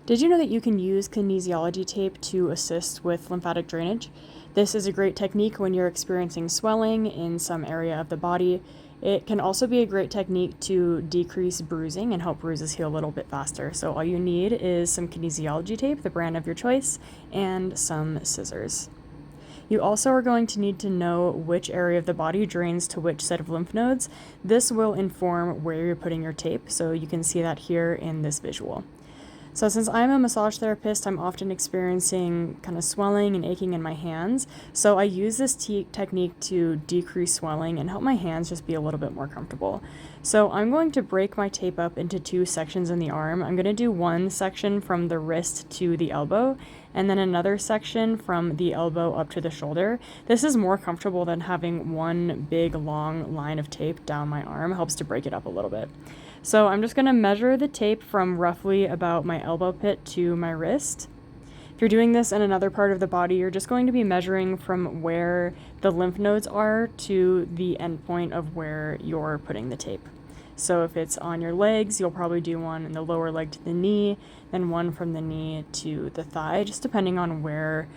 Did you know that you can use kinesiology tape to assist with lymphatic drainage? This is a great technique when you're experiencing swelling in some area of the body. It can also be a great technique to decrease bruising and help bruises heal a little bit faster. So all you need is some kinesiology tape, the brand of your choice, and some scissors. You also are going to need to know which area of the body drains to which set of lymph nodes. This will inform where you're putting your tape, so you can see that here in this visual. So since I'm a massage therapist, I'm often experiencing kind of swelling and aching in my hands. So I use this technique to decrease swelling and help my hands just be a little bit more comfortable. So I'm going to break my tape up into two sections in the arm. I'm going to do one section from the wrist to the elbow, and then another section from the elbow up to the shoulder. This is more comfortable than having one big long line of tape down my arm. It helps to break it up a little bit. So I'm just going to measure the tape from roughly about my elbow pit to my wrist. If you're doing this in another part of the body, you're just going to be measuring from where the lymph nodes are to the end point of where you're putting the tape. So if it's on your legs, you'll probably do one in the lower leg to the knee, then one from the knee to the thigh, just depending on where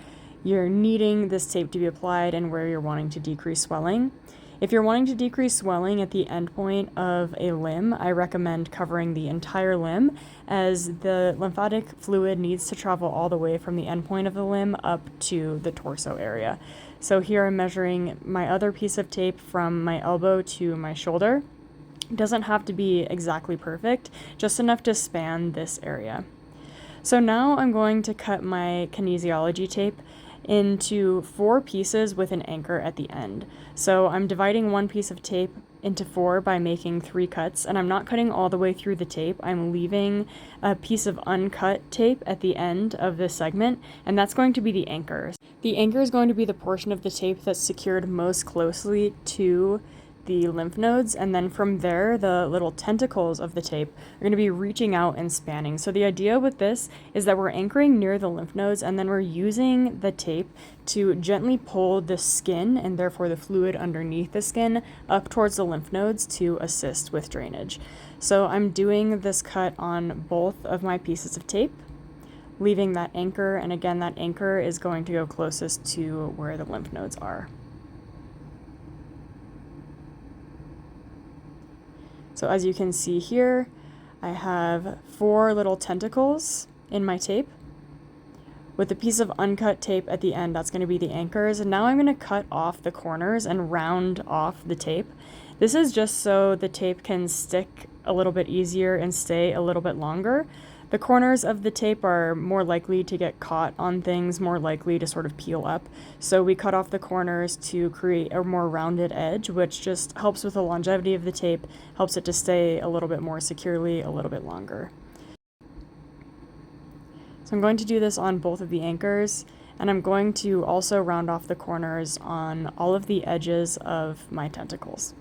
you're needing this tape to be applied and where you're wanting to decrease swelling. If you're wanting to decrease swelling at the end point of a limb, I recommend covering the entire limb, as the lymphatic fluid needs to travel all the way from the end point of the limb up to the torso area. So here I'm measuring my other piece of tape from my elbow to my shoulder. It doesn't have to be exactly perfect, just enough to span this area. So now I'm going to cut my kinesiology tape into 4 pieces with an anchor at the end. So I'm dividing one piece of tape into 4 by making 3 cuts, and I'm not cutting all the way through the tape. I'm leaving a piece of uncut tape at the end of this segment, and that's going to be the anchor. The anchor is going to be the portion of the tape that's secured most closely to the lymph nodes, and then from there the little tentacles of the tape are going to be reaching out and spanning. So the idea with this is that we're anchoring near the lymph nodes, and then we're using the tape to gently pull the skin, and therefore the fluid underneath the skin, up towards the lymph nodes to assist with drainage. So I'm doing this cut on both of my pieces of tape, leaving that anchor, and again that anchor is going to go closest to where the lymph nodes are. So as you can see here, I have 4 little tentacles in my tape. With a piece of uncut tape at the end, that's going to be the anchors. And now I'm going to cut off the corners and round off the tape. This is just so the tape can stick a little bit easier and stay a little bit longer. The corners of the tape are more likely to get caught on things, more likely to sort of peel up. So we cut off the corners to create a more rounded edge, which just helps with the longevity of the tape, helps it to stay a little bit more securely, a little bit longer. So I'm going to do this on both of the anchors, and I'm going to also round off the corners on all of the edges of my tentacles.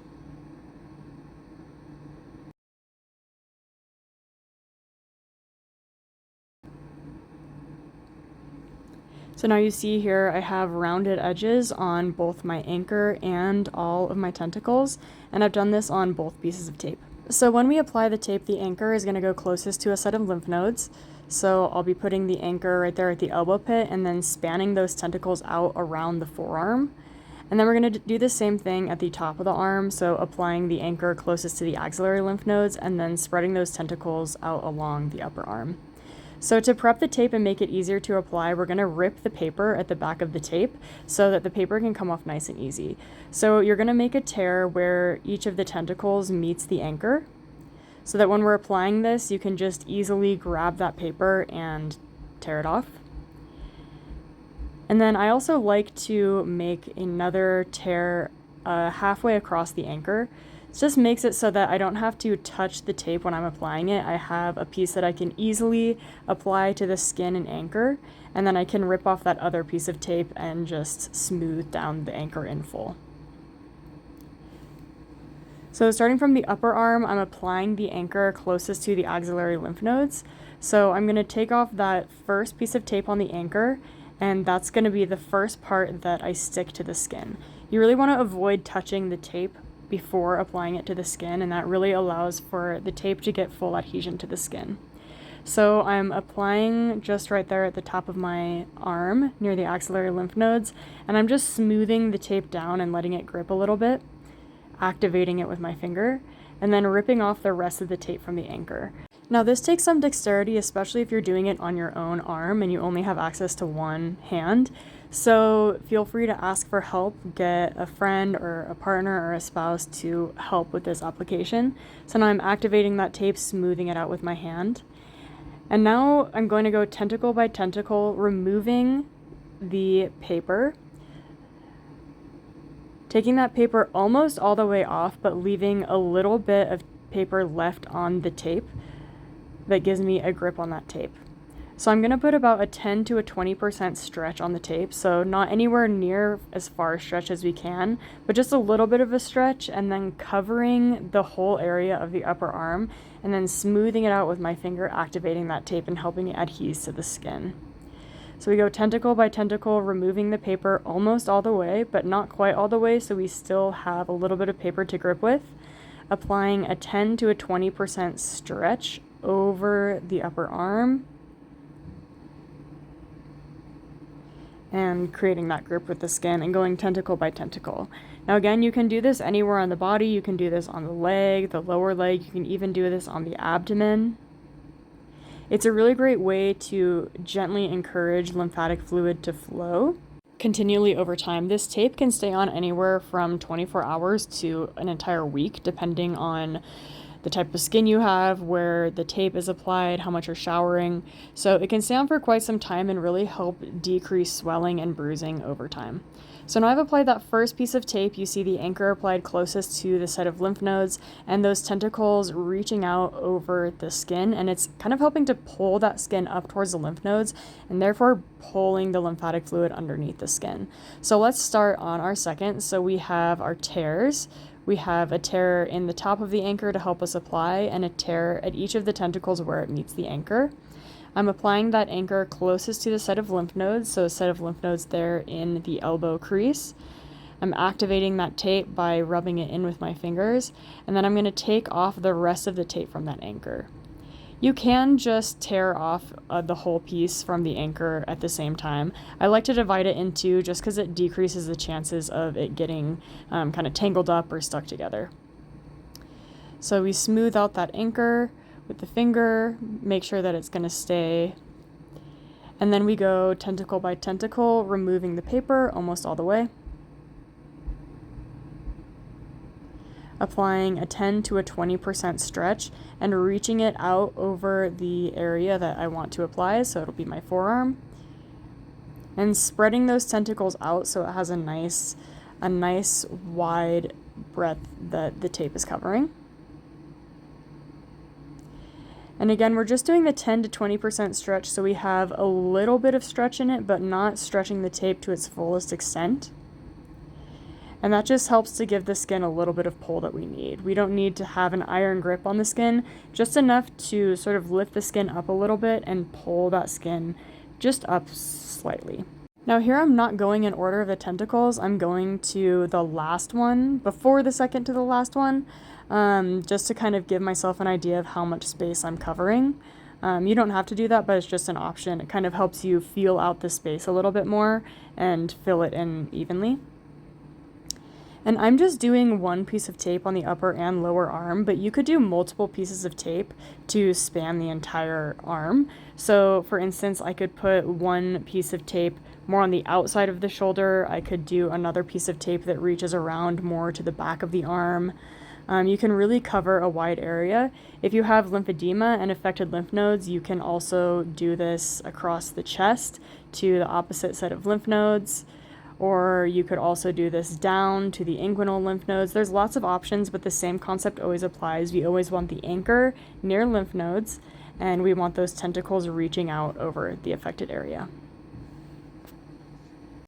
So now you see here I have rounded edges on both my anchor and all of my tentacles, and I've done this on both pieces of tape. So when we apply the tape, the anchor is going to go closest to a set of lymph nodes. So I'll be putting the anchor right there at the elbow pit and then spanning those tentacles out around the forearm. And then we're going to do the same thing at the top of the arm, so applying the anchor closest to the axillary lymph nodes and then spreading those tentacles out along the upper arm. So to prep the tape and make it easier to apply, we're going to rip the paper at the back of the tape so that the paper can come off nice and easy. So you're going to make a tear where each of the tentacles meets the anchor, so that when we're applying this, you can just easily grab that paper and tear it off. And then I also like to make another tear halfway across the anchor. It just makes it so that I don't have to touch the tape when I'm applying it. I have a piece that I can easily apply to the skin and anchor, and then I can rip off that other piece of tape and just smooth down the anchor in full. So starting from the upper arm, I'm applying the anchor closest to the axillary lymph nodes. So I'm going to take off that first piece of tape on the anchor, and that's going to be the first part that I stick to the skin. You really want to avoid touching the tape before applying it to the skin, and that really allows for the tape to get full adhesion to the skin. So I'm applying just right there at the top of my arm near the axillary lymph nodes, and I'm just smoothing the tape down and letting it grip a little bit, activating it with my finger, and then ripping off the rest of the tape from the anchor. Now this takes some dexterity, especially if you're doing it on your own arm and you only have access to one hand. So feel free to ask for help, get a friend or a partner or a spouse to help with this application. So now I'm activating that tape, smoothing it out with my hand. And now I'm going to go tentacle by tentacle, removing the paper, taking that paper almost all the way off, but leaving a little bit of paper left on the tape that gives me a grip on that tape. So I'm going to put about a 10 to a 20% stretch on the tape, so not anywhere near as far stretch as we can, but just a little bit of a stretch, and then covering the whole area of the upper arm, and then smoothing it out with my finger, activating that tape and helping it adhere to the skin. So we go tentacle by tentacle, removing the paper almost all the way, but not quite all the way, so we still have a little bit of paper to grip with, applying a 10 to a 20% stretch over the upper arm, and creating that grip with the skin and going tentacle by tentacle. Now again, you can do this anywhere on the body. You can do this on the leg, the lower leg. You can even do this on the abdomen. It's a really great way to gently encourage lymphatic fluid to flow continually over time. This tape can stay on anywhere from 24 hours to an entire week, depending on the type of skin you have, where the tape is applied, how much you're showering. So it can stay on for quite some time and really help decrease swelling and bruising over time. So now I've applied that first piece of tape. You see the anchor applied closest to the set of lymph nodes and those tentacles reaching out over the skin, and it's kind of helping to pull that skin up towards the lymph nodes and therefore pulling the lymphatic fluid underneath the skin. So let's start on our second. So we have our tears. We have a tear in the top of the anchor to help us apply, and a tear at each of the tentacles where it meets the anchor. I'm applying that anchor closest to the set of lymph nodes, so a set of lymph nodes there in the elbow crease. I'm activating that tape by rubbing it in with my fingers, and then I'm going to take off the rest of the tape from that anchor. You can just tear off the whole piece from the anchor at the same time. I like to divide it in two just because it decreases the chances of it getting kind of tangled up or stuck together. So we smooth out that anchor with the finger, make sure that it's going to stay. And then we go tentacle by tentacle, removing the paper almost all the way. Applying a 10 to a 20% stretch and reaching it out over the area that I want to apply, so it'll be my forearm, and spreading those tentacles out so it has a nice wide breadth that the tape is covering. And again, we're just doing the 10 to 20% stretch, so we have a little bit of stretch in it, but not stretching the tape to its fullest extent. And that just helps to give the skin a little bit of pull that we need. We don't need to have an iron grip on the skin, just enough to sort of lift the skin up a little bit and pull that skin just up slightly. Now here I'm not going in order of the tentacles. I'm going to the last one before the second to the last one, just to kind of give myself an idea of how much space I'm covering. You don't have to do that, but it's just an option. It kind of helps you feel out the space a little bit more and fill it in evenly. And I'm just doing one piece of tape on the upper and lower arm, but you could do multiple pieces of tape to span the entire arm. So for instance, I could put one piece of tape more on the outside of the shoulder. I could do another piece of tape that reaches around more to the back of the arm. You can really cover a wide area. If you have lymphedema and affected lymph nodes, you can also do this across the chest to the opposite set of lymph nodes. Or you could also do this down to the inguinal lymph nodes. There's lots of options, but the same concept always applies. We always want the anchor near lymph nodes, and we want those tentacles reaching out over the affected area.